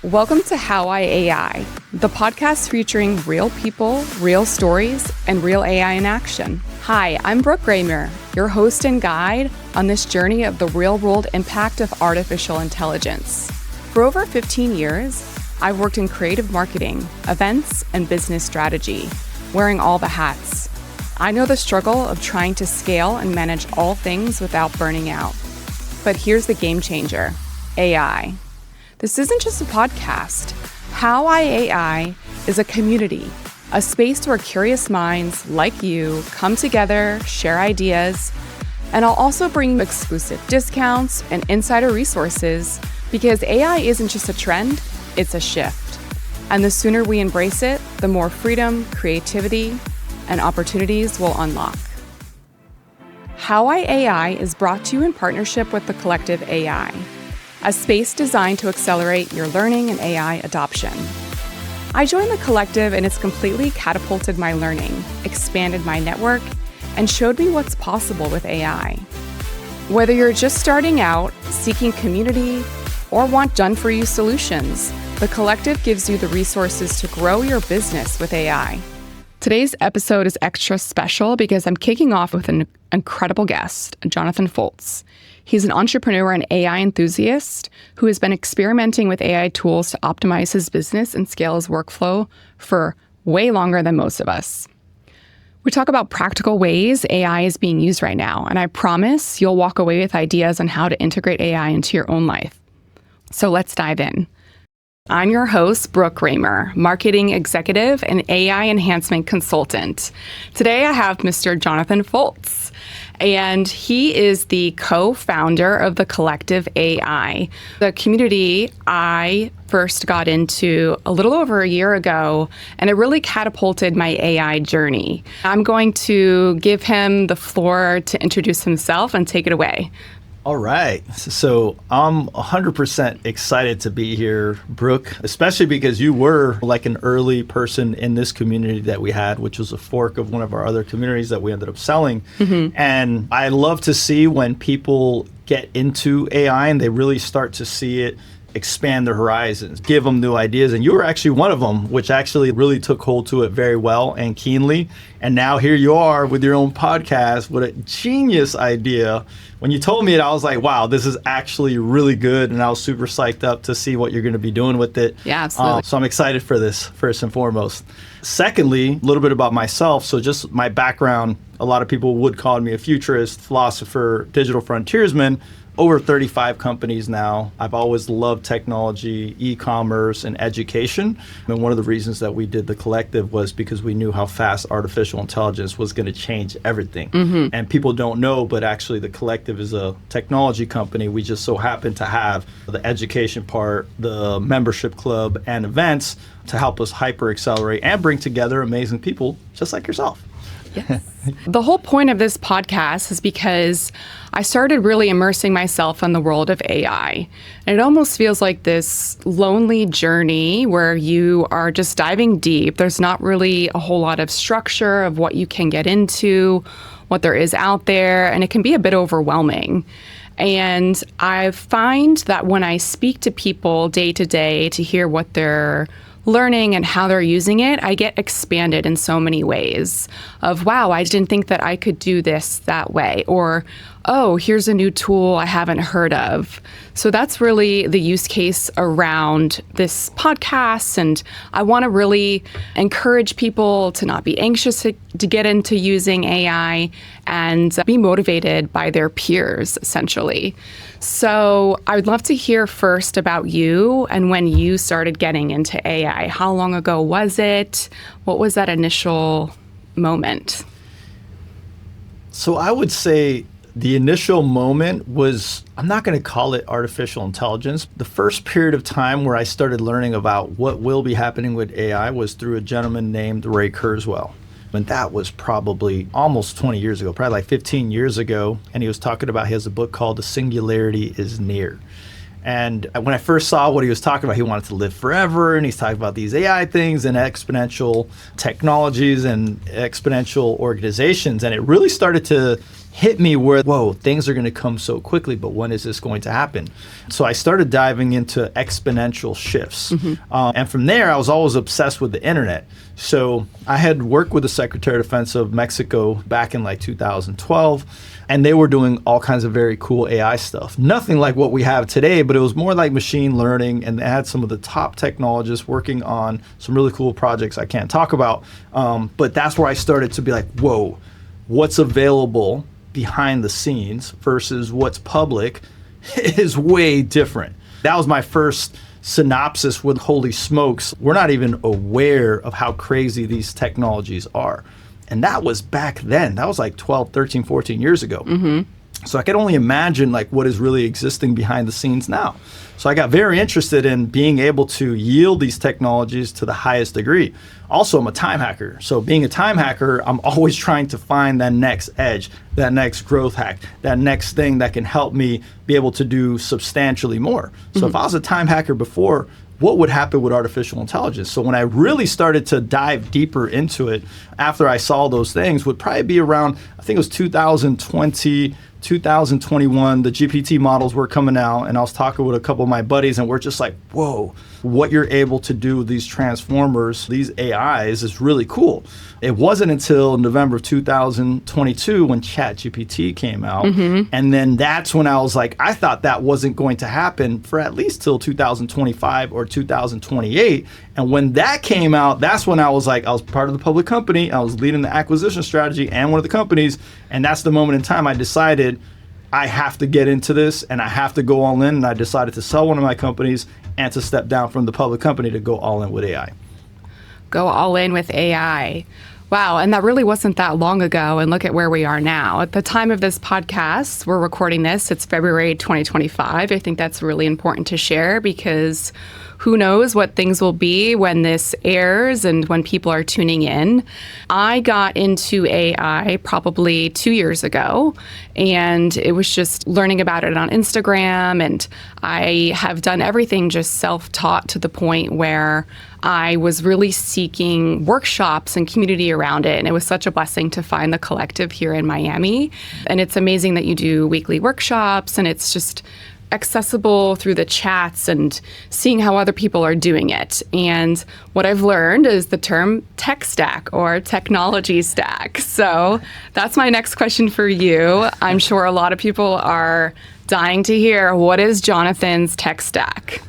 Welcome to How I AI, the podcast featuring real people, real stories, and real AI in action. Hi, I'm Brooke, your host and guide on this journey of the real-world impact of artificial intelligence. For over 15 years, I've worked in creative marketing, events, and business strategy, wearing all the hats. I know the struggle of trying to scale and manage all things without burning out. But here's the game changer, AI. This isn't just a podcast. How I AI is a community, a space where curious minds like you come together, share ideas, and I'll also bring exclusive discounts and insider resources because AI isn't just a trend, it's a shift. And the sooner we embrace it, the more freedom, creativity, and opportunities will unlock. How I AI is brought to you in partnership with the Collective AI, a space designed to accelerate your learning and AI adoption. I joined the Collective and it's completely catapulted my learning, expanded my network, and showed me what's possible with AI. Whether you're just starting out, seeking community, or want done-for-you solutions, the Collective gives you the resources to grow your business with AI. Today's episode is extra special because I'm kicking off with an incredible guest, Jonathan Foltz. He's an entrepreneur and AI enthusiast who has been experimenting with AI tools to optimize his business and scale his workflow for way longer than most of us. We talk about practical ways AI is being used right now, and I promise you'll walk away with ideas on how to integrate AI into your own life. So let's dive in. I'm your host, Brooke, marketing executive and AI enhancement consultant. Today I have Mr. Jonathan Foltz, and he is the co-founder of the Collective AI, the community I first got into a little over a year ago, and it really catapulted my AI journey. I'm going to give him the floor to introduce himself and take it away. All right. So I'm 100% excited to be here, Brooke, especially because you were like an early person in this community that we had, which was a fork of one of our other communities that we ended up selling. Mm-hmm. And I love to see when people get into AI and they really start to see it expand their horizons, give them new ideas. And you were actually one of them, which actually really took hold to it very well and keenly. And now here you are with your own podcast with a genius idea. When you told me it, I was like, wow, this is actually really good. And I was super psyched up to see what you're going to be doing with it. Yeah, absolutely. So I'm excited for this, first and foremost. Secondly, a little bit about myself. So just my background, a lot of people would call me a futurist, philosopher, digital frontiersman. Over 35 companies now. I've always loved technology, e-commerce, and education. And one of the reasons that we did the Collective was because we knew how fast artificial intelligence was going to change everything. Mm-hmm. And people don't know, but actually the Collective is a technology company. We just so happen to have the education part, the membership club, and events to help us hyper accelerate and bring together amazing people just like yourself. Yes. The whole point of this podcast is because I started really immersing myself in the world of AI. And it almost feels like this lonely journey where you are just diving deep. There's not really a whole lot of structure of what you can get into, what there is out there, and it can be a bit overwhelming. And I find that when I speak to people day to day to hear what they're learning and how they're using it, I get expanded in so many ways of, wow, I didn't think that I could do this that way. Or, oh, here's a new tool I haven't heard of. So that's really the use case around this podcast. And I want to really encourage people to not be anxious to get into using AI and be motivated by their peers, essentially. So I would love to hear first about you and when you started getting into AI. How long ago was it? What was that initial moment? So I would say the initial moment was, I'm not going to call it artificial intelligence. The first period of time where I started learning about what will be happening with AI was through a gentleman named Ray Kurzweil. And that was probably almost 20 years ago, probably like 15 years ago. And he was talking about, he has a book called The Singularity is Near. And when I first saw what he was talking about, he wanted to live forever. And he's talking about these AI things and exponential technologies and exponential organizations. And it really started to hit me where, whoa, things are going to come so quickly, but when is this going to happen? So I started diving into exponential shifts. And from there, I was always obsessed with the internet. So I had worked with the Secretary of Defense of Mexico back in like 2012, and they were doing all kinds of very cool AI stuff. Nothing like what we have today, but it was more like machine learning, and they had some of the top technologists working on some really cool projects I can't talk about. But that's where I started to be like, whoa, what's available behind the scenes versus what's public is way different. That was my first synopsis with, holy smokes, we're not even aware of how crazy these technologies are. And that was back then. That was like 12, 13, 14 years ago. So I could only imagine like what is really existing behind the scenes now. So I got very interested in being able to yield these technologies to the highest degree. Also, I'm a time hacker. So being a time hacker, I'm always trying to find that next edge, that next growth hack, that next thing that can help me be able to do substantially more. So if I was a time hacker before, what would happen with artificial intelligence? So when I really started to dive deeper into it, after I saw those things, would probably be around, I think it was 2020, 2021, the GPT models were coming out, and I was talking with a couple of my buddies, and we're just like, whoa, what you're able to do with these transformers, these AIs is really cool. It wasn't until November of 2022 when ChatGPT came out. And then that's when I was like, I thought that wasn't going to happen for at least till 2025 or 2028. And when that came out, that's when I was like, I was part of the public company. I was leading the acquisition strategy and one of the companies. And that's the moment in time I decided I have to get into this and I have to go all in. And I decided to sell one of my companies and to step down from the public company to go all in with AI. Go all in with AI. Wow, and that really wasn't that long ago, and look at where we are now. At the time of this podcast, we're recording this, it's February 2025. I think that's really important to share because who knows what things will be when this airs and when people are tuning in. I got into AI probably 2 years ago, and it was just learning about it on Instagram, and I have done everything just self-taught to the point where I was really seeking workshops and community around it. And it was such a blessing to find the collective here in Miami. And it's amazing that you do weekly workshops, and it's just accessible through the chats and seeing how other people are doing it. And what I've learned is the term tech stack or technology stack. So that's my next question for you. I'm sure a lot of people are dying to hear, what is Jonathan's tech stack?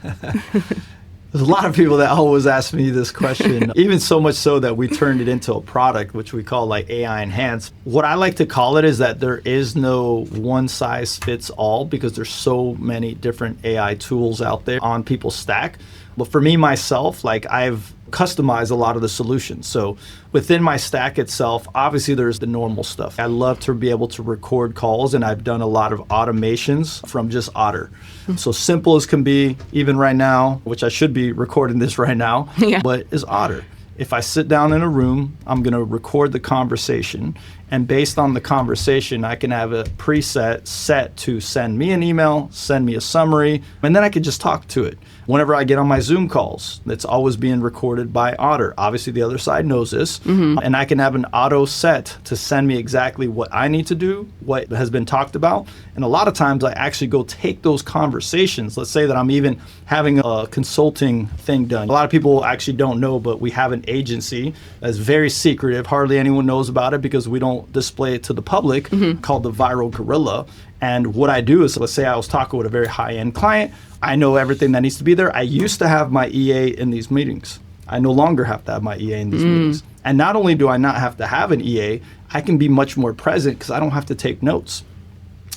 There's a lot of people that always ask me this question, even so much so that we turned it into a product, which we call like AI Enhanced. What I like to call it is that there is no one size fits all because there's so many different AI tools out there on people's stack. But for me, myself, like I've customized a lot of the solutions. So within my stack itself, obviously there's the normal stuff. I love to be able to record calls, and I've done a lot of automations from just Otter. So simple as can be, even right now, which I should be recording this right now, but is Otter. If I sit down in a room, I'm going to record the conversation. And based on the conversation, I can have a preset set to send me an email, send me a summary, and then I can just talk to it. Whenever I get on my Zoom calls, it's always being recorded by Otter. Obviously, the other side knows this. And I can have an auto set to send me exactly what I need to do, what has been talked about. And a lot of times I actually go take those conversations. Let's say that I'm even having a consulting thing done. A lot of people actually don't know, but we have an agency that's very secretive. Hardly anyone knows about it because we don't display it to the public, called the Viral Gorilla. And what I do is, let's say I was talking with a very high-end client. I know everything that needs to be there. I used to have my EA in these meetings. I no longer have to have my EA in these meetings. And not only do I not have to have an EA, I can be much more present because I don't have to take notes.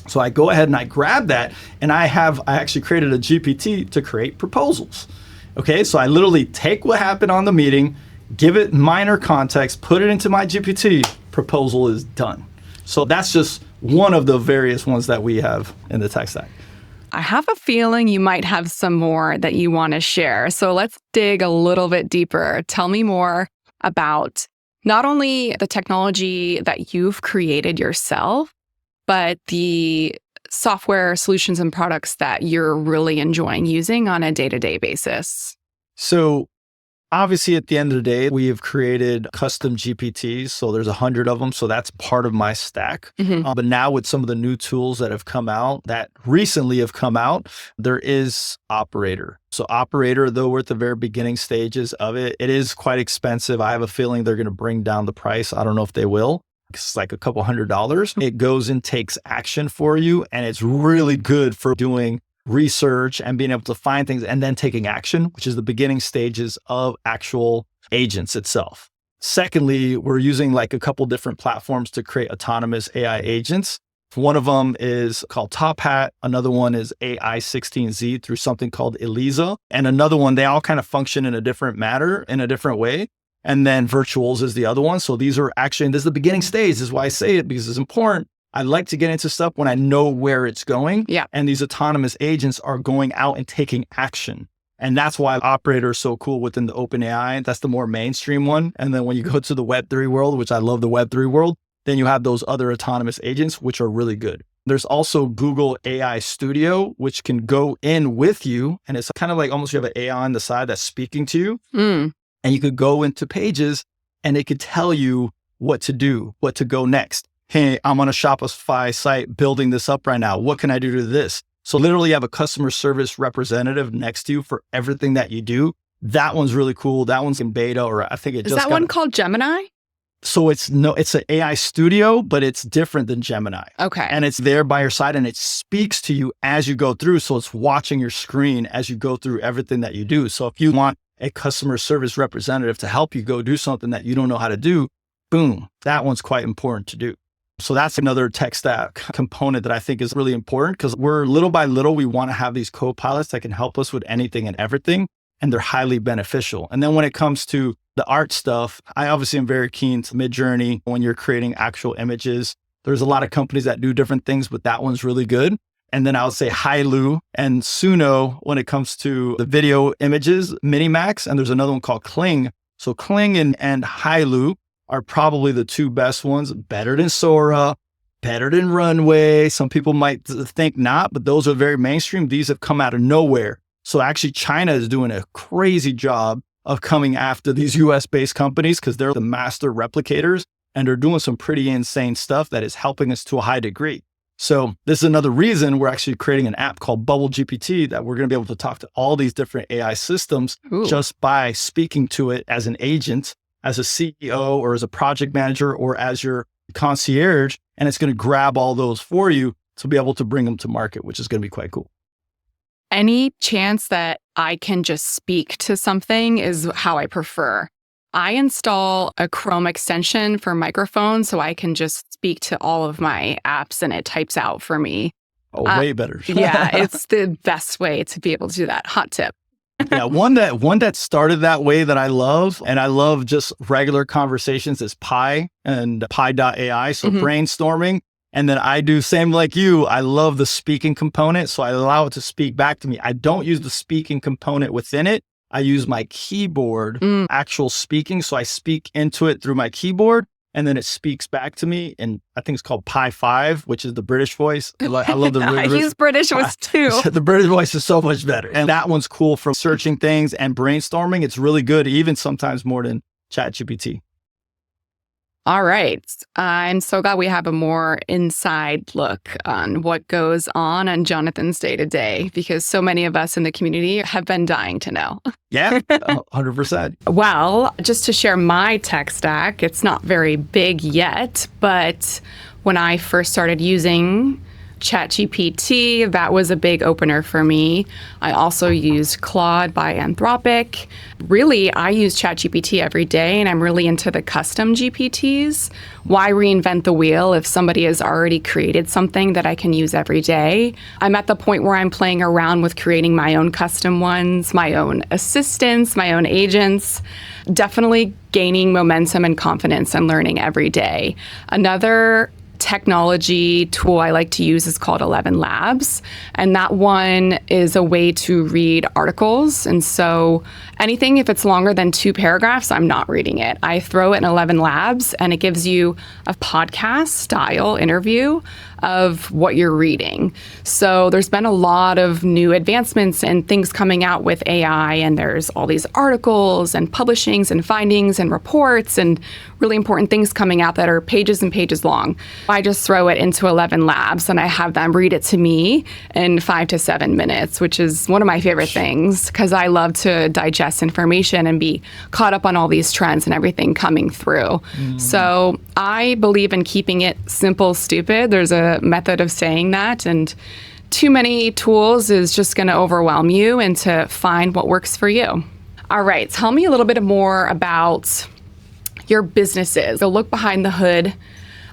So I go ahead and I grab that, and I actually created a GPT to create proposals. Okay, so I literally take what happened on the meeting, give it minor context, put it into my GPT, proposal is done. So that's just one of the various ones that we have in the tech stack. I have a feeling you might have some more that you want to share. So let's dig a little bit deeper. Tell me more about not only the technology that you've created yourself, but the software solutions and products that you're really enjoying using on a day-to-day basis. So Obviously, at the end of the day, we have created custom GPTs. So there's 100 of them. So that's part of my stack. But now with some of the new tools that have come out, that recently have come out, there is Operator. So Operator, though we're at the very beginning stages of it, it is quite expensive. I have a feeling they're going to bring down the price. I don't know if they will. It's like a couple $100. It goes and takes action for you. And it's really good for doing research and being able to find things and then taking action, which is the beginning stages of actual agents itself. Secondly, we're using like a couple different platforms to create autonomous AI agents. One of them is called Top Hat. Another one is AI16Z through something called Eliza. And another one, they all kind of function in a different manner, in a different way. And then Virtuals is the other one. So these are actually, and this is the beginning stage. This is why I say it, because it's important. I like to get into stuff when I know where it's going. Yeah. And these autonomous agents are going out and taking action. And that's why Operator is so cool within the OpenAI. That's the more mainstream one. And then when you go to the Web3 world, which I love the Web3 world, then you have those other autonomous agents, which are really good. There's also Google AI Studio, which can go in with you. And it's kind of like almost you have an AI on the side that's speaking to you. And you could go into pages and it could tell you what to do, what to go next. Hey, I'm on a Shopify site building this up right now. What can I do to this? So literally you have a customer service representative next to you for everything that you do. That one's really cool. That one's in beta, or I think it just Is that one called Gemini? So it's an AI studio, but it's different than Gemini. Okay. And it's there by your side and it speaks to you as you go through. So it's watching your screen as you go through everything that you do. So if you want a customer service representative to help you go do something that you don't know how to do, boom, that one's quite important to do. So that's another tech stack component that I think is really important, because we're little by little, we want to have these co-pilots that can help us with anything and everything, and they're highly beneficial. And then when it comes to the art stuff, I obviously am very keen to Midjourney when you're creating actual images. There's a lot of companies that do different things, but that one's really good. And then I would say Hailu and Suno when it comes to the video images, Minimax, and there's another one called Kling. So Kling and Hailu are probably the two best ones, better than Sora, better than Runway. Some people might think not, but those are very mainstream. These have come out of nowhere. So actually China is doing a crazy job of coming after these US-based companies because they're the master replicators and they're doing some pretty insane stuff that is helping us to a high degree. So this is another reason we're actually creating an app called Bubble GPT that we're going to be able to talk to all these different AI systems just by speaking to it as an agent, as a CEO or as a project manager or as your concierge, and it's going to grab all those for you to be able to bring them to market, which is going to be quite cool. Any chance that I can just speak to something is how I prefer. I install a Chrome extension for microphone so I can just speak to all of my apps and it types out for me. Oh, way better. Yeah, it's the best way to be able to do that. Hot tip. Yeah, one that started that way that I love, and I love just regular conversations, is Pi and Pi.ai. So brainstorming. And then I do same like you. I love the speaking component. So I allow it to speak back to me. I don't use the speaking component within it. I use my keyboard, actual speaking. So I speak into it through my keyboard and then it speaks back to me. And I think it's called Pi 5, which is the British voice. I love the I use British voice too. The British voice is so much better. And that one's cool for searching things and brainstorming. It's really good, even sometimes more than ChatGPT. All right. I'm so glad we have a more inside look on what goes on Jonathan's day to day, because so many of us in the community have been dying to know. Yeah, 100%. Well, just to share my tech stack, it's not very big yet, but when I first started using ChatGPT, that was a big opener for me. I also used Claude by Anthropic. Really, I use ChatGPT every day, and I'm really into the custom GPTs. Why reinvent the wheel if somebody has already created something that I can use every day? I'm at the point where I'm playing around with creating my own custom ones, my own assistants, my own agents. Definitely gaining momentum and confidence and learning every day. Another technology tool I like to use is called 11 Labs. And that one is a way to read articles. And so anything, if it's longer than 2 paragraphs, I'm not reading it. I throw it in 11 Labs and it gives you a podcast style interview of what you're reading. So there's been a lot of new advancements and things coming out with AI, and there's all these articles and publishings and findings and reports and really important things coming out that are pages and pages long. I just throw it into 11 Labs and I have them read it to me in 5 to 7 minutes, which is one of my favorite things because I love to digest information and be caught up on all these trends and everything coming through. So I believe in keeping it simple, stupid. There's a method of saying that, and too many tools is just going to overwhelm you, and to find what works for you. All right, tell me a little bit more about your businesses. So look behind the hood.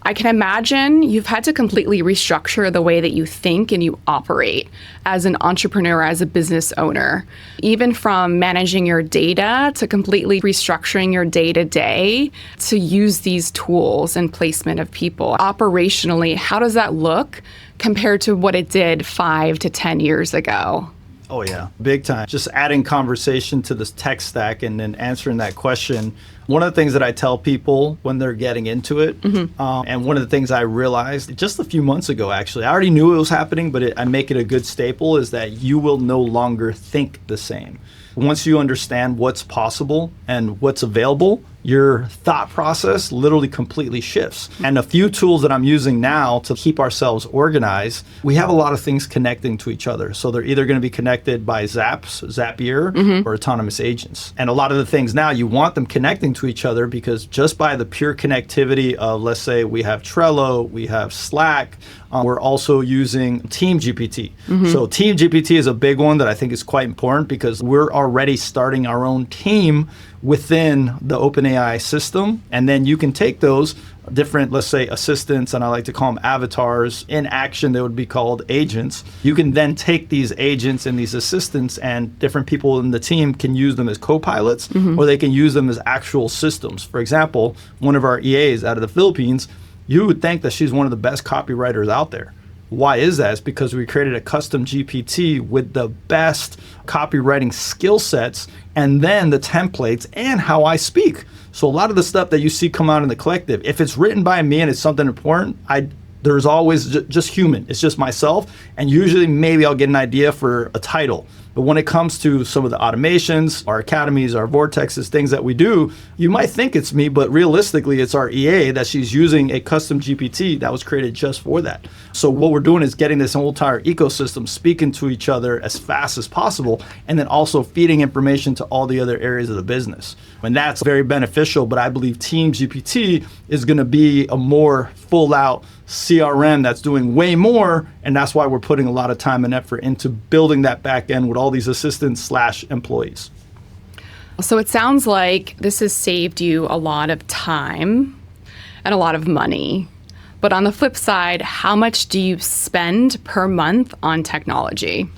I can imagine you've had to completely restructure the way that you think and you operate as an entrepreneur, as a business owner, even from managing your data to completely restructuring your day-to-day to use these tools and placement of people. Operationally, how does that look compared to what it did 5 to 10 years ago? Oh, yeah, big time. Just adding conversation to this tech stack and then answering that question. One of the things that I tell people when they're getting into it, and one of the things I realized just a few months ago, actually, I already knew it was happening, but I make it a good staple, is that you will no longer think the same. Once you understand what's possible and what's available, your thought process literally completely shifts. And a few tools that I'm using now to keep ourselves organized, we have a lot of things connecting to each other. So they're either going to be connected by Zapier, or autonomous agents. And a lot of the things now, you want them connecting to each other because just by the pure connectivity of, let's say we have Trello, we have Slack, we're also using Team GPT. So Team GPT is a big one that I think is quite important because we're already starting our own team within the OpenAI system. And then you can take those different, let's say, assistants, and I like to call them avatars, in action, they would be called agents. You can then take these agents and these assistants, and different people in the team can use them as co-pilots, or they can use them as actual systems. For example, one of our EAs out of the Philippines, you would think that she's one of the best copywriters out there. Why is that? It's because we created a custom GPT with the best copywriting skill sets, and then the templates and how I speak. So a lot of the stuff that you see come out in the collective, if it's written by me and it's something important, there's always just human. It's just myself. And usually maybe I'll get an idea for a title. But when it comes to some of the automations, our academies, our vortexes, things that we do, you might think it's me, but realistically it's our EA that she's using a custom GPT that was created just for that. So what we're doing is getting this whole entire ecosystem speaking to each other as fast as possible, and then also feeding information to all the other areas of the business. And that's very beneficial, but I believe Team GPT is going to be a more full out CRM that's doing way more, and that's why we're putting a lot of time and effort into building that back end with all these assistants / employees. So it sounds like this has saved you a lot of time and a lot of money. But on the flip side, how much do you spend per month on technology?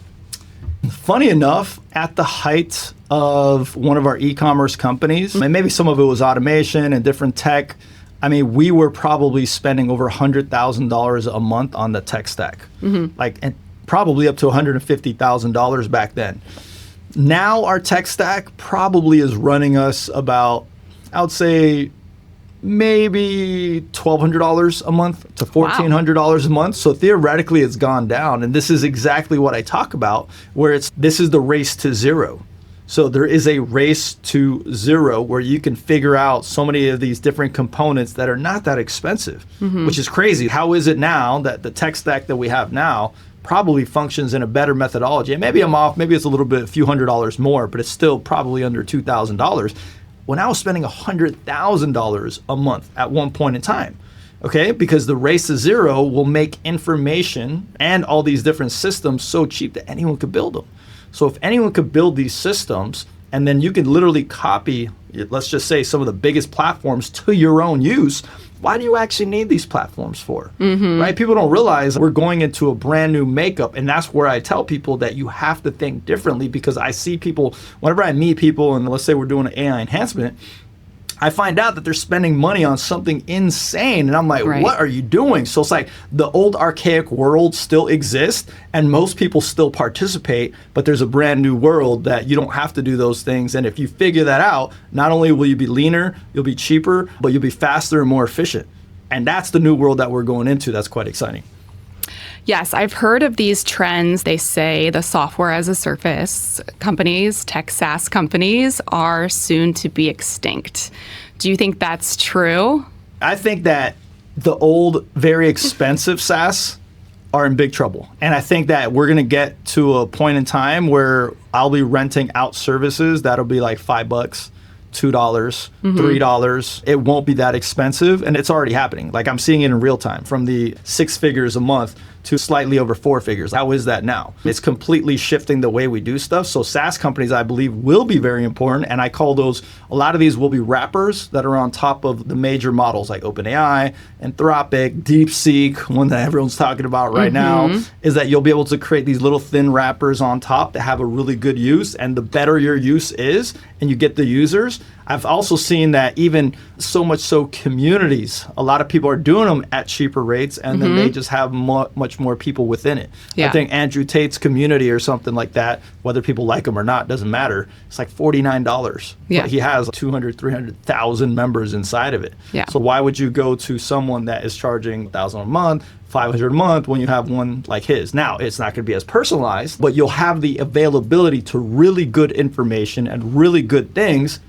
Funny enough, at the height of one of our e-commerce companies, and maybe some of it was automation and different tech, I mean, we were probably spending over $100,000 a month on the tech stack, and probably up to $150,000 back then. Now our tech stack probably is running us about, I would say, maybe $1,200 a month to $1,400 a month. So theoretically, it's gone down. And this is exactly what I talk about, where this is the race to zero. So there is a race to zero where you can figure out so many of these different components that are not that expensive, which is crazy. How is it now that the tech stack that we have now probably functions in a better methodology? And maybe I'm off, maybe it's a little bit, a few $100s more, but it's still probably under $2,000. When I was spending $100,000 a month at one point in time, okay? Because the race to zero will make information and all these different systems so cheap that anyone could build them. So if anyone could build these systems, and then you can literally copy, let's just say, some of the biggest platforms to your own use, why do you actually need these platforms for? Right? People don't realize we're going into a brand new makeup, and that's where I tell people that you have to think differently, because I see people, whenever I meet people, and let's say we're doing an AI enhancement, I find out that they're spending money on something insane. And I'm like, Right. what are you doing? So it's like the old archaic world still exists and most people still participate, but there's a brand new world that you don't have to do those things. And if you figure that out, not only will you be leaner, you'll be cheaper, but you'll be faster and more efficient. And that's the new world that we're going into. That's quite exciting. Yes, I've heard of these trends. They say the software as a service companies, tech SaaS companies, are soon to be extinct. Do you think that's true? I think that the old, very expensive SaaS are in big trouble. And I think that we're going to get to a point in time where I'll be renting out services that'll be like $5, $2, $3. It won't be that expensive. And it's already happening. Like I'm seeing it in real time from the 6 figures a month to slightly over 4 figures. How is that now? It's completely shifting the way we do stuff. So SaaS companies, I believe, will be very important. And I call those, a lot of these will be wrappers that are on top of the major models like OpenAI, Anthropic, DeepSeek, one that everyone's talking about right now, is that you'll be able to create these little thin wrappers on top that have a really good use. And the better your use is, and you get the users, I've also seen that even so much so communities, a lot of people are doing them at cheaper rates and then they just have much more people within it. Yeah. I think Andrew Tate's community or something like that, whether people like him or not, doesn't matter. It's like $49. Yeah. But he has 200, 300,000 members inside of it. Yeah. So why would you go to someone that is charging $1,000 a month, $500 a month when you have one like his? Now, it's not going to be as personalized, but you'll have the availability to really good information and really good things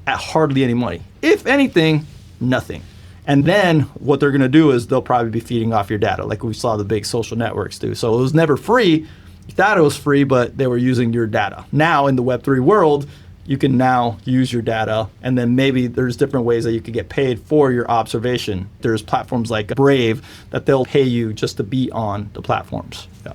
at hardly any money. If anything, nothing. And then what they're going to do is they'll probably be feeding off your data like we saw the big social networks do. So it was never free. You thought it was free, but they were using your data. Now in the Web3 world, you can now use your data, and then maybe there's different ways that you could get paid for your observation. There's platforms like Brave that they'll pay you just to be on the platforms. Yeah.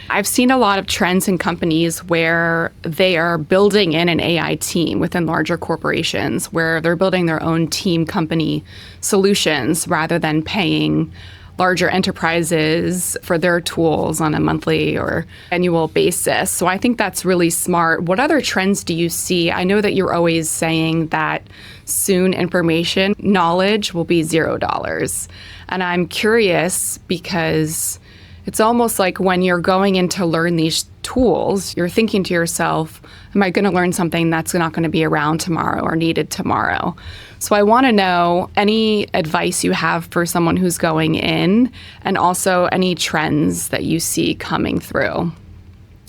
I've seen a lot of trends in companies where they are building in an AI team within larger corporations, where they're building their own team company solutions rather than paying larger enterprises for their tools on a monthly or annual basis. So I think that's really smart. What other trends do you see? I know that you're always saying that soon information knowledge will be $0. And I'm curious because it's almost like when you're going in to learn these tools, you're thinking to yourself, am I going to learn something that's not going to be around tomorrow or needed tomorrow? So I want to know any advice you have for someone who's going in, and also any trends that you see coming through.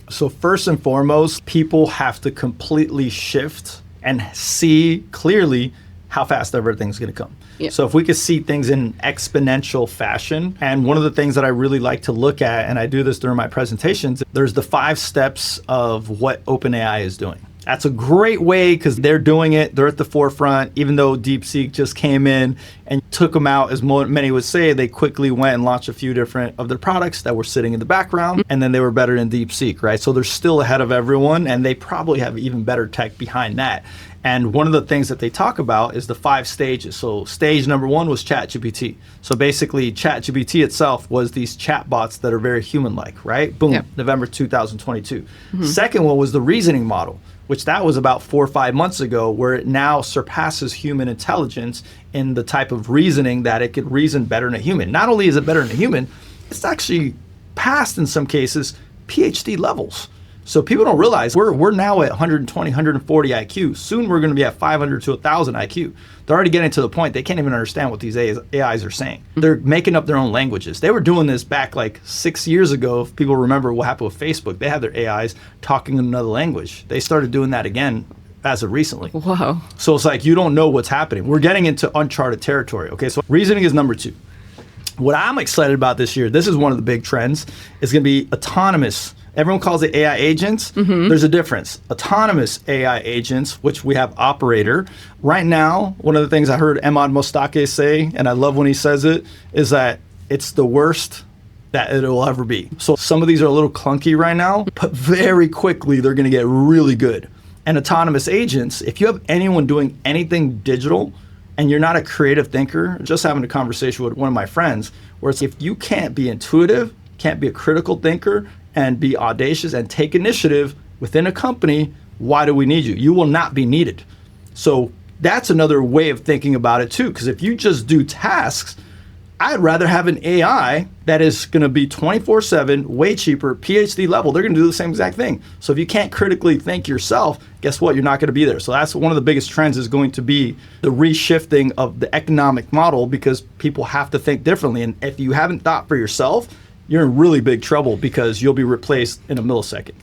So first and foremost, people have to completely shift and see clearly how fast everything's going to come. Yep. So if we could see things in exponential fashion, and one of the things that I really like to look at, and I do this during my presentations, there's the 5 steps of what OpenAI is doing. That's a great way because they're doing it. They're at the forefront, even though DeepSeek just came in and took them out, as many would say. They quickly went and launched a few different of their products that were sitting in the background, and then they were better than DeepSeek, right? So they're still ahead of everyone, and they probably have even better tech behind that. And one of the things that they talk about is the 5 stages. So stage number 1 was ChatGPT. So basically, ChatGPT itself was these chatbots that are very human-like, right? Boom, Yep. November 2022. Second one was the reasoning model, which that was about 4 or 5 months ago, where it now surpasses human intelligence in the type of reasoning that it could reason better than a human. Not only is it better than a human, it's actually past, in some cases, PhD levels. So people don't realize we're now at 120, 140 IQ. Soon we're going to be at 500 to 1,000 IQ. They're already getting to the point they can't even understand what these AIs are saying. They're making up their own languages. They were doing this back like 6 years ago. If people remember what happened with Facebook, they had their AIs talking in another language. They started doing that again as of recently. Whoa. So it's like you don't know what's happening. We're getting into uncharted territory. Okay, so reasoning is number 2. What I'm excited about this year, this is one of the big trends, is going to be autonomous. Everyone calls it AI agents. There's a difference. Autonomous AI agents, which we have operator. Right now, one of the things I heard Emad Mostaque say, and I love when he says it, is that it's the worst that it will ever be. So some of these are a little clunky right now, but very quickly they're going to get really good. And autonomous agents, if you have anyone doing anything digital and you're not a creative thinker, just having a conversation with one of my friends, where it's if you can't be intuitive, can't be a critical thinker, and be audacious and take initiative within a company, why do we need you? You will not be needed. So that's another way of thinking about it too. Because if you just do tasks, I'd rather have an AI that is going to be 24/7, way cheaper, PhD level. They're going to do the same exact thing. So if you can't critically think yourself, guess what? You're not going to be there. So that's one of the biggest trends is going to be the reshifting of the economic model, because people have to think differently. And if you haven't thought for yourself, you're in really big trouble, because you'll be replaced in a millisecond.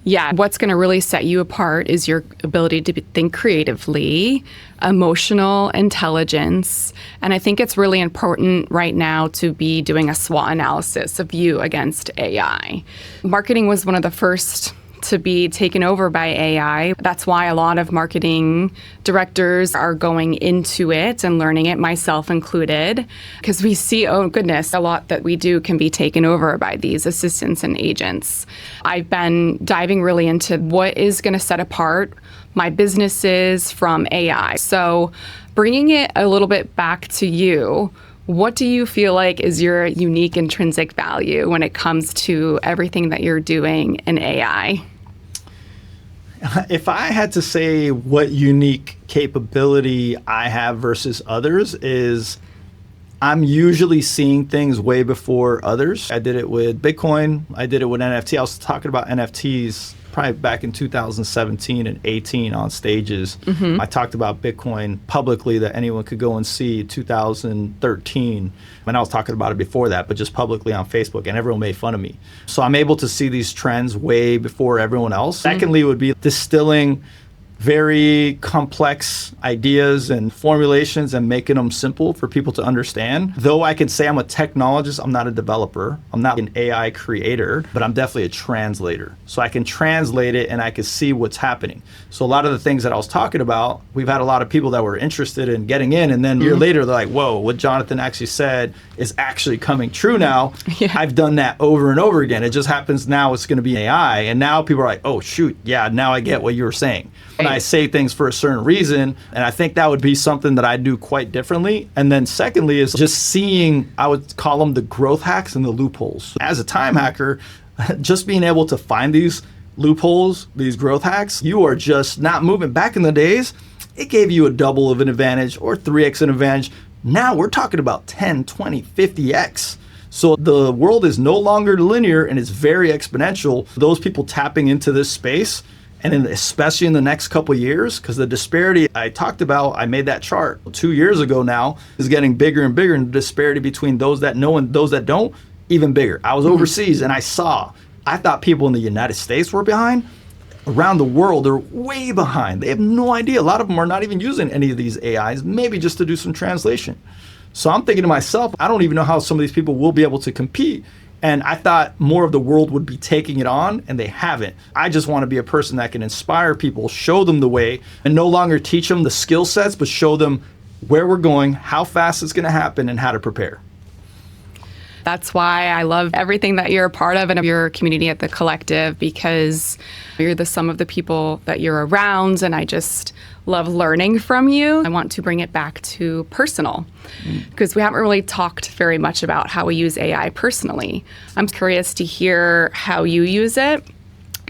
Yeah, what's going to really set you apart is your ability to think creatively, emotional intelligence. And I think it's really important right now to be doing a SWOT analysis of you against AI. Marketing was one of the first to be taken over by AI. That's why a lot of marketing directors are going into it and learning it, myself included, because we see, oh goodness, a lot that we do can be taken over by these assistants and agents. I've been diving really into what is going to set apart my businesses from AI. So bringing it a little bit back to you, what do you feel like is your unique intrinsic value when it comes to everything that you're doing in AI? If I had to say what unique capability I have versus others is, I'm usually seeing things way before others. I did it with Bitcoin. I did it with NFT. I was talking about NFTs probably back in 2017 and 18 on stages. I talked about Bitcoin publicly that anyone could go and see 2013. And I was talking about it before that, but just publicly on Facebook, and everyone made fun of me. So I'm able to see these trends way before everyone else. Secondly would be distilling very complex ideas and formulations and making them simple for people to understand. Though I can say I'm a technologist, I'm not a developer. I'm not an AI creator, but I'm definitely a translator. So I can translate it and I can see what's happening. So a lot of the things that I was talking about, we've had a lot of people that were interested in getting in, and then a year later they're like, whoa, what Jonathan actually said is actually coming true now. Yeah. I've done that over and over again. It just happens now it's going to be AI. And now people are like, oh shoot, yeah, now I get what you were saying. And I say things for a certain reason, and I think that would be something that I do quite differently. And then secondly is just seeing, I would call them the growth hacks and the loopholes. As a time hacker, just being able to find these loopholes, these growth hacks, you are just not moving. Back in the days, it gave you a double of an advantage or 3x an advantage. Now we're talking about 10, 20, 50x. So the world is no longer linear and it's very exponential. Those people tapping into this space, and especially in the next couple of years, because the disparity I talked about, I made that chart 2 years ago now, is getting bigger and bigger, and the disparity between those that know and those that don't, even bigger. I was overseas and I thought people in the United States were behind. Around the world, they're way behind. They have no idea. A lot of them are not even using any of these AIs, maybe just to do some translation. So I'm thinking to myself, I don't even know how some of these people will be able to compete. And I thought more of the world would be taking it on, and they haven't. I just want to be a person that can inspire people, show them the way, and no longer teach them the skill sets, but show them where we're going, how fast it's going to happen, and how to prepare. That's why I love everything that you're a part of and your community at The Collective, because you're the sum of the people that you're around, and I just love learning from you. I want to bring it back to personal, because we haven't really talked very much about how we use AI personally. I'm curious to hear how you use it.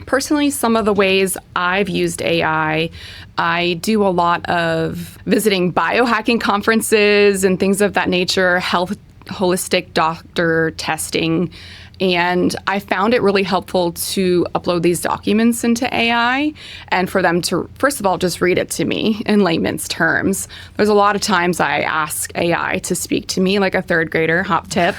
Personally, some of the ways I've used AI, I do a lot of visiting biohacking conferences and things of that nature, holistic doctor testing. And I found it really helpful to upload these documents into AI and for them to, first of all, just read it to me in layman's terms. There's a lot of times I ask AI to speak to me like a third grader, hop tip,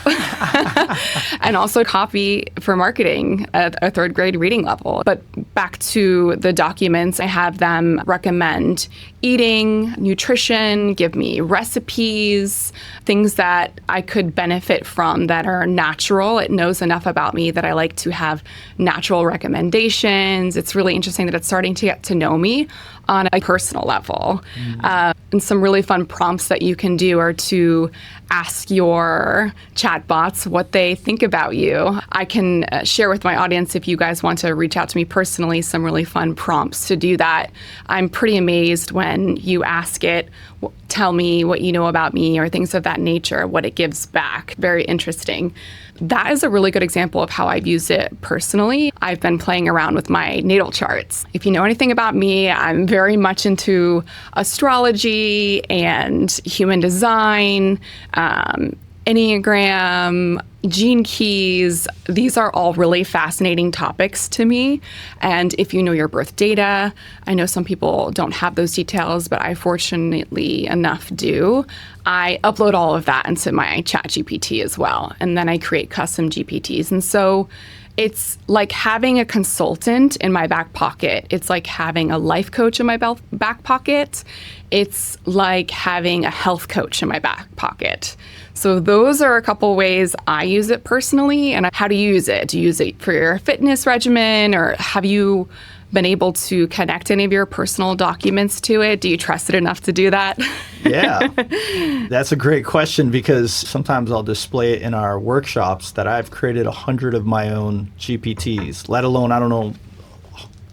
and also copy for marketing at a third grade reading level. But back to the documents, I have them recommend eating, nutrition, give me recipes, things that I could benefit from that are natural. It knows enough about me that I like to have natural recommendations. It's really interesting that it's starting to get to know me on a personal level. And some really fun prompts that you can do are to ask your chatbots what they think about you. I can share with my audience, if you guys want to reach out to me personally, some really fun prompts to do that. I'm pretty amazed when you ask it, tell me what you know about me or things of that nature, what it gives back. Very interesting. That is a really good example of how I've used it personally. I've been playing around with my natal charts. If you know anything about me, I'm very much into astrology and human design, Enneagram, gene keys. These are all really fascinating topics to me. And if you know your birth data, I know some people don't have those details, but I fortunately enough do. I upload all of that into my chat GPT as well. And then I create custom GPTs. And so it's like having a consultant in my back pocket. It's like having a life coach in my back pocket. It's like having a health coach in my back pocket. So those are a couple ways I use it personally. And how do you use it? Do you use it for your fitness regimen, or have you been able to connect any of your personal documents to it? Do you trust it enough to do that? Yeah, that's a great question, because sometimes I'll display it in our workshops that I've created 100 of my own GPTs, let alone, I don't know,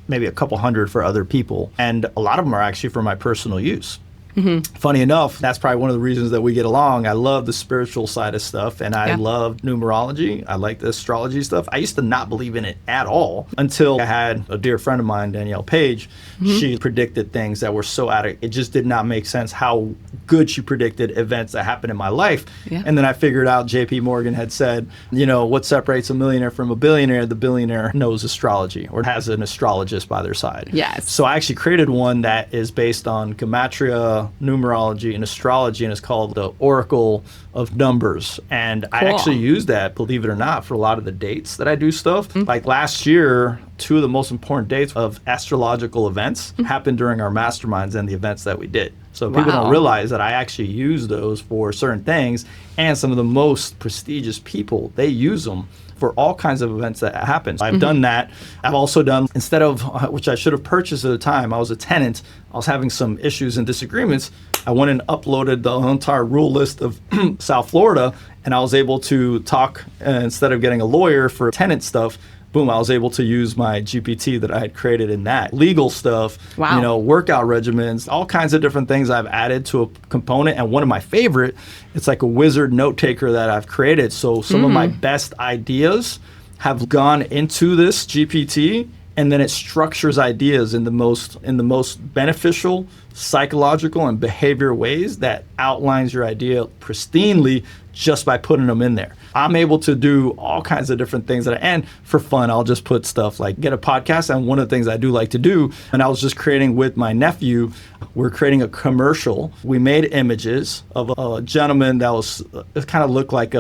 maybe a couple hundred for other people. And a lot of them are actually for my personal use. Mm-hmm. Funny enough, that's probably one of the reasons that we get along. I love the spiritual side of stuff, and I love numerology. I like the astrology stuff. I used to not believe in it at all until I had a dear friend of mine, Danielle Page. Mm-hmm. She predicted things that were so it just did not make sense how good she predicted events that happened in my life. Yeah. And then I figured out JP Morgan had said, what separates a millionaire from a billionaire? The billionaire knows astrology or has an astrologist by their side. Yes. So I actually created one that is based on gematria, numerology, and astrology, and it's called the Oracle of Numbers. And I actually use that, believe it or not, for a lot of the dates that I do stuff. Mm-hmm. Like last year, 2 of the most important dates of astrological events happened during our masterminds and the events that we did. So people don't realize that I actually use those for certain things, and some of the most prestigious people, they use them for all kinds of events that happen. I've done that. I've also done, instead of, which I should have purchased at the time, I was a tenant, I was having some issues and disagreements, I went and uploaded the entire rule list of South Florida, and I was able to talk, instead of getting a lawyer for tenant stuff, boom, I was able to use my GPT that I had created in that. Legal stuff, workout regimens, all kinds of different things I've added to a component. And one of my favorite, it's like a wizard note taker that I've created. So some of my best ideas have gone into this GPT, and then it structures ideas in the most beneficial, psychological, and behavior ways that outlines your idea pristinely just by putting them in there. I'm able to do all kinds of different things and for fun, I'll just put stuff like get a podcast. And one of the things I do like to do, and I was just creating with my nephew, we're creating a commercial. We made images of a gentleman that it kind of looked like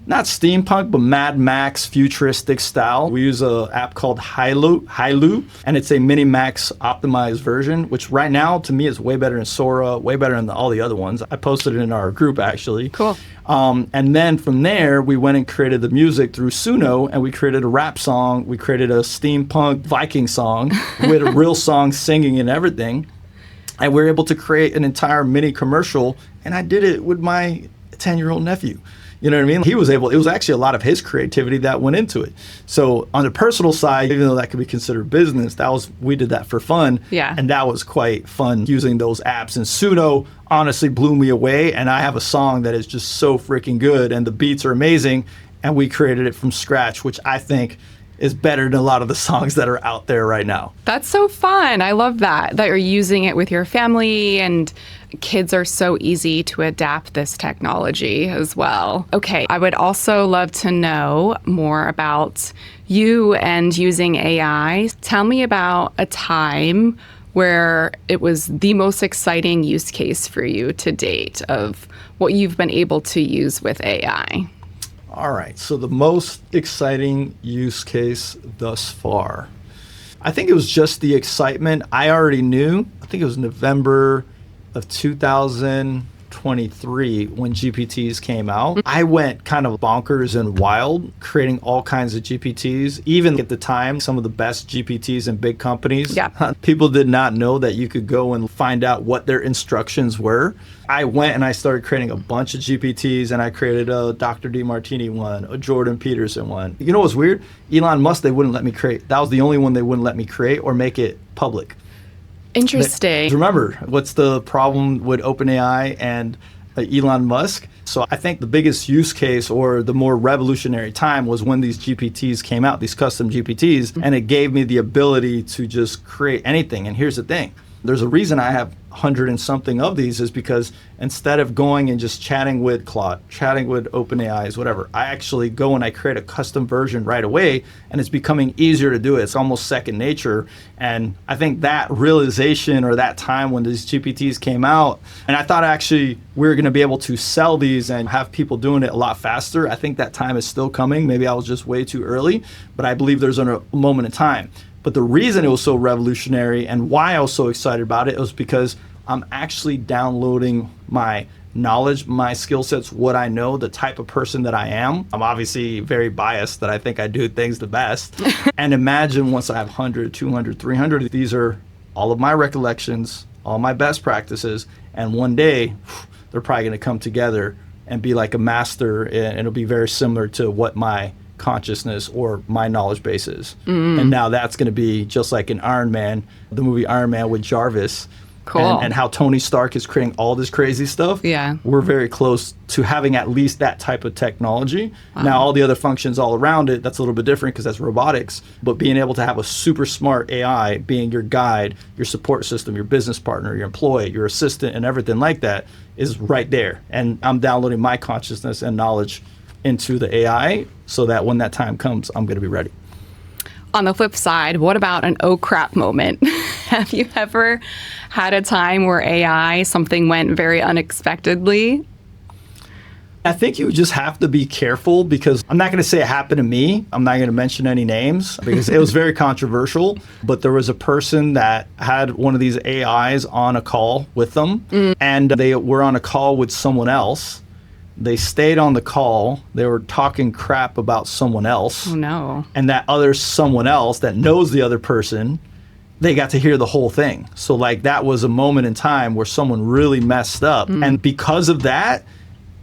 not steampunk, but Mad Max futuristic style. We use an app called Hailu, and it's a Mini Max optimized version, which right now to me is way better than Sora, way better than all the other ones. I posted it in our group actually. Cool. And then from there, we went and created the music through Suno, and we created a rap song. We created a steampunk Viking song with a real song singing and everything. And we were able to create an entire mini commercial, and I did it with my 10-year-old nephew. You know what I mean? It was actually a lot of his creativity that went into it. So on the personal side, even though that could be considered business, we did that for fun. Yeah. And that was quite fun using those apps. And Suno honestly blew me away. And I have a song that is just so freaking good, and the beats are amazing. And we created it from scratch, which I think is better than a lot of the songs that are out there right now. That's so fun. I love that you're using it with your family, and kids are so easy to adapt this technology as well. Okay, I would also love to know more about you and using AI. Tell me about a time where it was the most exciting use case for you to date of what you've been able to use with AI. All right, so the most exciting use case thus far. I think it was just the excitement. I already knew, I think it was November of 2023 when GPTs came out. I went kind of bonkers and wild, creating all kinds of GPTs. Even at the time, some of the best GPTs in big companies. Yeah. People did not know that you could go and find out what their instructions were. I went and I started creating a bunch of GPTs, and I created a Dr. DeMartini one, a Jordan Peterson one. You know what's weird? Elon Musk, they wouldn't let me create. That was the only one they wouldn't let me create or make it public. Interesting. Remember, what's the problem with OpenAI and Elon Musk? So I think the biggest use case or the more revolutionary time was when these GPTs came out, these custom GPTs, and it gave me the ability to just create anything. And here's the thing. There's a reason I have 100 and something of these is because instead of going and just chatting with Claude, chatting with OpenAIs, whatever, I actually go and I create a custom version right away, and it's becoming easier to do it. It's almost second nature. And I think that realization or that time when these GPTs came out, and I thought actually we were going to be able to sell these and have people doing it a lot faster. I think that time is still coming. Maybe I was just way too early, but I believe there's a moment in time. But the reason it was so revolutionary and why I was so excited about it was because I'm actually downloading my knowledge, my skill sets, what I know, the type of person that I am. I'm obviously very biased that I think I do things the best. And imagine once I have 100, 200, 300, these are all of my recollections, all my best practices. And one day, they're probably going to come together and be like a master. And it'll be very similar to what my consciousness or my knowledge base is. And now that's going to be just like in Iron Man, the movie Iron Man with Jarvis. Cool. And how Tony Stark is creating all this crazy stuff. Yeah. We're very close to having at least that type of technology. Now, all the other functions all around it, that's a little bit different because that's robotics. But being able to have a super smart AI being your guide, your support system, your business partner, your employee, your assistant, and everything like that is right there. And I'm downloading my consciousness and knowledge into the AI so that when that time comes, I'm going to be ready. On the flip side, what about an oh crap moment? Have you ever had a time where AI, something went very unexpectedly? I think you just have to be careful because I'm not going to say it happened to me. I'm not going to mention any names because it was very controversial. But there was a person that had one of these AIs on a call with them, and they were on a call with someone else. They stayed on the call. They were talking crap about someone else. Oh, no. And that other someone else that knows the other person, they got to hear the whole thing. So like that was a moment in time where someone really messed up. And because of that,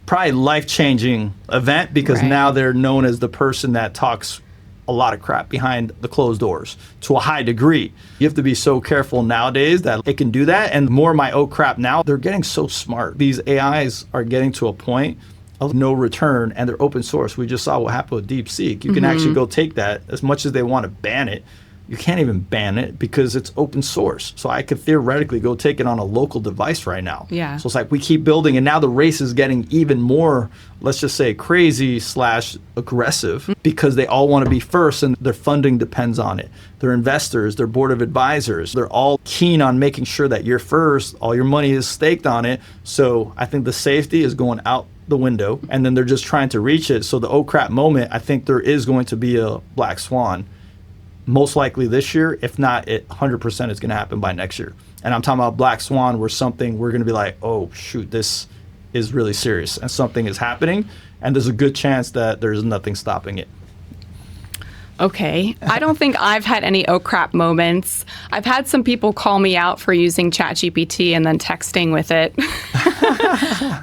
probably life-changing event because now they're known as the person that talks a lot of crap behind the closed doors to a high degree. You have to be so careful nowadays that it can do that. And more of my oh crap now, they're getting so smart. These AIs are getting to a point of no return and they're open source. We just saw what happened with DeepSeek. You can actually go take that as much as they want to ban it. You can't even ban it because it's open source. So I could theoretically go take it on a local device right now. Yeah. So it's like we keep building and now the race is getting even more, let's just say crazy / aggressive because they all want to be first and their funding depends on it. Their investors, their board of advisors, they're all keen on making sure that you're first. All your money is staked on it. So I think the safety is going out the window and then they're just trying to reach it. So the oh crap moment, I think there is going to be a black swan. Most likely this year, if not, it 100% is going to happen by next year. And I'm talking about black swan where something we're going to be like, oh, shoot, this is really serious and something is happening. And there's a good chance that there's nothing stopping it. Okay. I don't think I've had any oh crap moments. I've had some people call me out for using ChatGPT and then texting with it.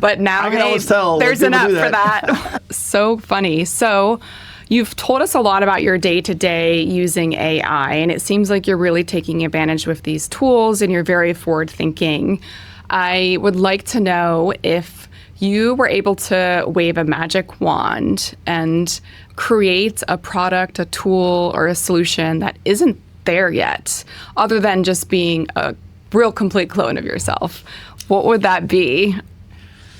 But now there's enough for that. So funny. So you've told us a lot about your day-to-day using AI, and it seems like you're really taking advantage with these tools and you're very forward-thinking. I would like to know if you were able to wave a magic wand and create a product, a tool, or a solution that isn't there yet, other than just being a real complete clone of yourself. What would that be?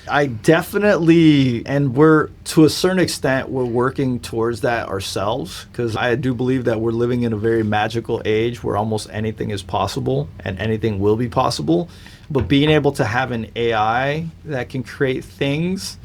I definitely, and we're, to a certain extent, we're working towards that ourselves because I do believe that we're living in a very magical age where almost anything is possible and anything will be possible. But being able to have an AI that can create things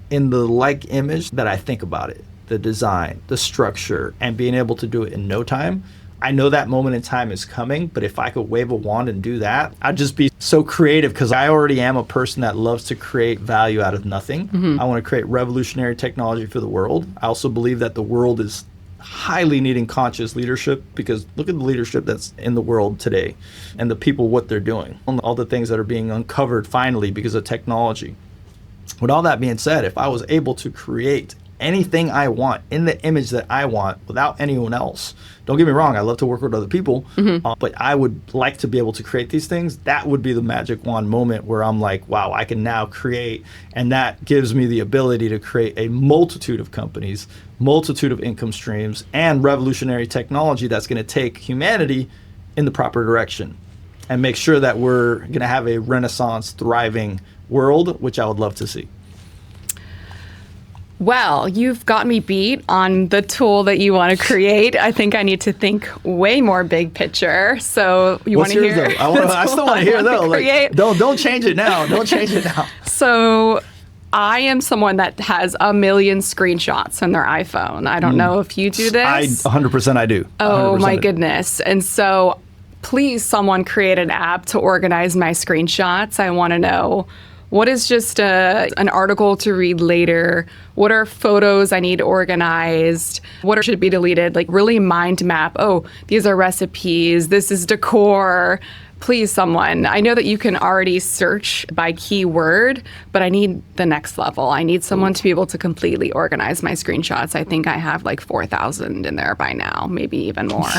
in the like image that I think about it, the design, the structure, and being able to do it in no time, I know that moment in time is coming, but if I could wave a wand and do that, I'd just be so creative because I already am a person that loves to create value out of nothing. I want to create revolutionary technology for the world. I also believe that the world is highly needing conscious leadership because look at the leadership that's in the world today and the people, what they're doing, all the things that are being uncovered finally because of technology. With all that being said, if I was able to create anything I want in the image that I want without anyone else. Don't get me wrong, I love to work with other people, but I would like to be able to create these things. That would be the magic wand moment where I'm like, wow, I can now create. And that gives me the ability to create a multitude of companies, multitude of income streams, and revolutionary technology that's going to take humanity in the proper direction and make sure that we're going to have a renaissance, thriving world, which I would love to see. Well, you've got me beat on the tool that you want to create. I think I need to think way more big picture. So you want to hear? I still want to hear though. Like, don't change it now. Don't change it now. So I am someone that has a million screenshots on their iPhone. I don't know if you do this. 100% I do. 100% Oh my I do. goodness. And so please someone create an app to organize my screenshots. I want to know, what is just an article to read later? What are photos I need organized? What should be deleted? Like really mind map. Oh, these are recipes. This is decor. Please, someone. I know that you can already search by keyword, but I need the next level. I need someone to be able to completely organize my screenshots. I think I have like 4,000 in there by now, maybe even more.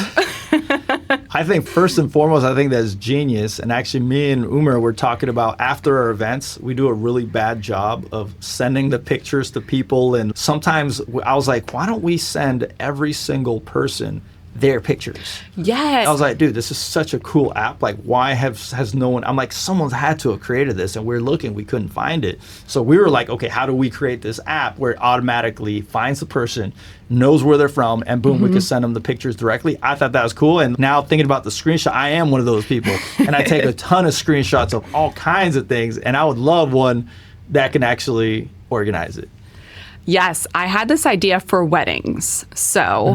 I think first and foremost, I think that's genius. And actually, me and Umer were talking about after our events, we do a really bad job of sending the pictures to people. And sometimes I was like, why don't we send every single person their pictures? Yes. I was like, dude, this is such a cool app. Like, why has no one? I'm like, someone's had to have created this, and we're looking, we couldn't find it. So we were like, okay, how do we create this app where it automatically finds the person, knows where they're from, and boom, we can send them the pictures directly? I thought that was cool. And now thinking about the screenshot, I am one of those people, and I take a ton of screenshots of all kinds of things, and I would love one that can actually organize it. Yes, I had this idea for weddings. So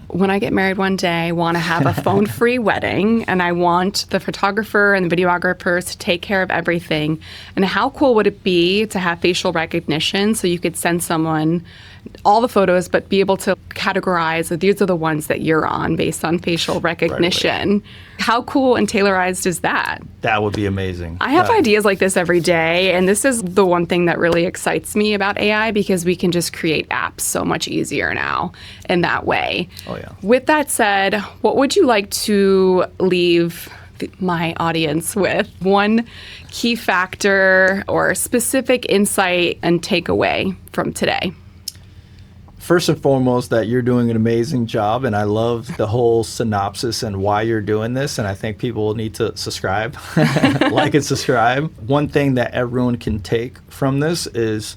when I get married one day, I want to have a phone-free wedding, and I want the photographer and the videographers to take care of everything. And how cool would it be to have facial recognition so you could send someone all the photos, but be able to categorize that these are the ones that you're on based on facial recognition. Right. How cool and tailorized is that? That would be amazing. I have ideas like this every day, and this is the one thing that really excites me about AI, because we can just create apps so much easier now in that way. Oh, yeah. With that said, what would you like to leave my audience with? One key factor or specific insight and takeaway from today? First and foremost, that you're doing an amazing job, and I love the whole synopsis and why you're doing this, and I think people need to subscribe, like and subscribe. One thing that everyone can take from this is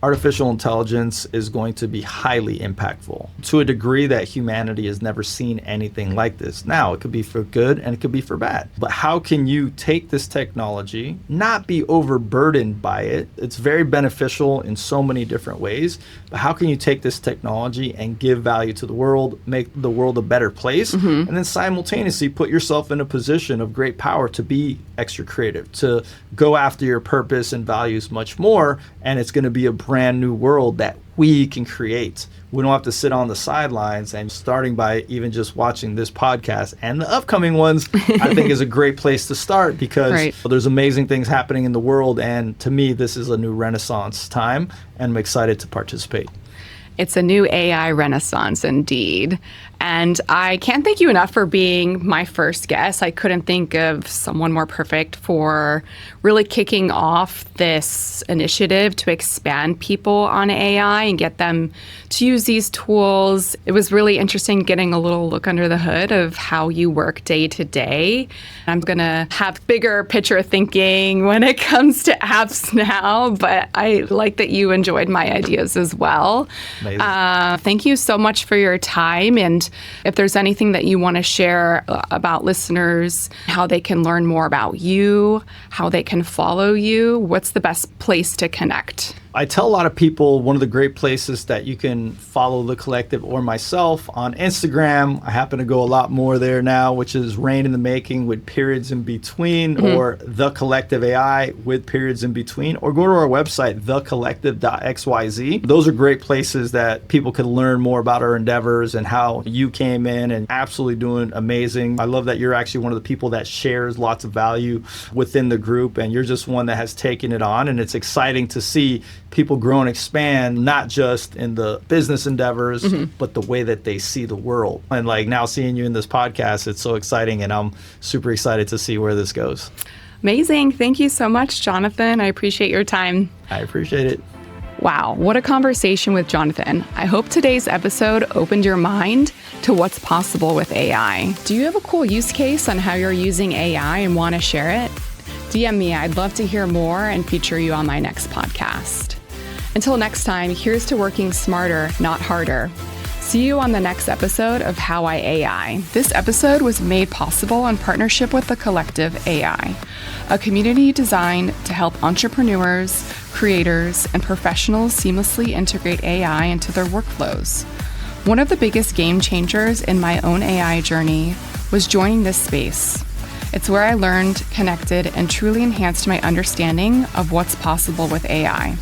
artificial intelligence is going to be highly impactful to a degree that humanity has never seen anything like this. Now, it could be for good and it could be for bad. But how can you take this technology, not be overburdened by it? It's very beneficial in so many different ways. But how can you take this technology and give value to the world, make the world a better place, and then simultaneously put yourself in a position of great power to be extra creative, to go after your purpose and values much more, and it's going to be a brand new world that we can create. We don't have to sit on the sidelines, and starting by even just watching this podcast and the upcoming ones, I think is a great place to start, because there's amazing things happening in the world, and to me, this is a new renaissance time, and I'm excited to participate. It's a new AI renaissance indeed. And I can't thank you enough for being my first guest. I couldn't think of someone more perfect for really kicking off this initiative to expand people on AI and get them to use these tools. It was really interesting getting a little look under the hood of how you work day to day. I'm going to have bigger picture thinking when it comes to apps now, but I like that you enjoyed my ideas as well. Thank you so much for your time. And if there's anything that you want to share about listeners, how they can learn more about you, how they can follow you, what's the best place to connect? I tell a lot of people one of the great places that you can follow the collective or myself on Instagram. I happen to go a lot more there now, which is Rain in the Making with periods in between, or The Collective AI with periods in between, or go to our website, thecollective.xyz. Those are great places that people can learn more about our endeavors and how you came in and absolutely doing amazing. I love that you're actually one of the people that shares lots of value within the group, and you're just one that has taken it on, and it's exciting to see people grow and expand, not just in the business endeavors, but the way that they see the world. And like now seeing you in this podcast, it's so exciting, and I'm super excited to see where this goes. Amazing. Thank you so much, Jonathan. I appreciate your time. I appreciate it. Wow, what a conversation with Jonathan. I hope today's episode opened your mind to what's possible with AI. Do you have a cool use case on how you're using AI and want to share it? DM me. I'd love to hear more and feature you on my next podcast. Until next time, here's to working smarter, not harder. See you on the next episode of How I AI. This episode was made possible in partnership with the Collective AI, a community designed to help entrepreneurs, creators, and professionals seamlessly integrate AI into their workflows. One of the biggest game changers in my own AI journey was joining this space. It's where I learned, connected, and truly enhanced my understanding of what's possible with AI.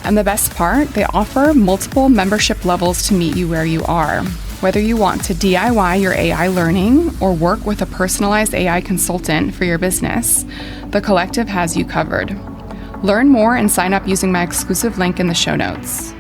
And the best part, they offer multiple membership levels to meet you where you are. Whether you want to DIY your AI learning or work with a personalized AI consultant for your business, the Collective has you covered. Learn more and sign up using my exclusive link in the show notes.